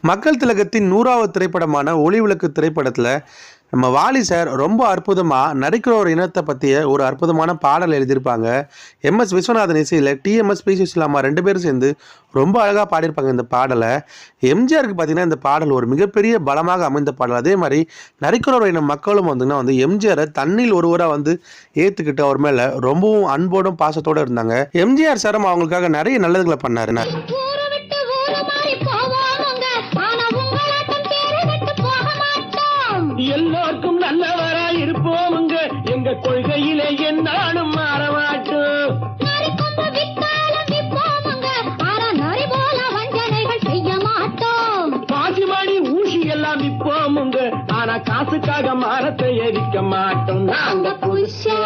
மக்கள் திலகத்தின் 100வது திரைப்படமான ஒளி விளக்கு திரைப்படத்தில் நம்ம வாலி சார் ரொம்ப அற்புதமாக நரிக்கிற ஒரு இனத்தை பற்றிய ஒரு அற்புதமான பாடல் எழுதியிருப்பாங்க. எம்எஸ் விஸ்வநாதன் இசையில் டிஎம்எஸ் பி சுசிலாமா 2 பேரும் சேர்ந்து ரொம்ப அழகாக பாடியிருப்பாங்க இந்த பாடலை. எம்ஜிஆருக்கு பார்த்தீங்கன்னா இந்த பாடல் ஒரு மிகப்பெரிய பலமாக அமைந்த பாடல். அதே மாதிரி நரிக்கிற ஒரு இன மக்களும் வந்து எம்ஜிஆரை தண்ணில் ஒருவராக ஏற்றுக்கிட்டு அவர் மேலே ரொம்பவும் அன்போடும் பாசத்தோடு இருந்தாங்க. எம்ஜிஆர் சாரும் அவங்களுக்காக நிறைய நல்லதுகளை பண்ணாரு. எல்லோருக்கும் நல்லவராய் இருப்போமுங்க, எங்க கொள்கையிலே என்னாலும் மாறமாட்டோம். பாசிமணி ஊசி எல்லாம் விற்போமுங்க, ஆனா காசுக்காக மரத்தை எரிக்க மாட்டோம். நாங்க புஷா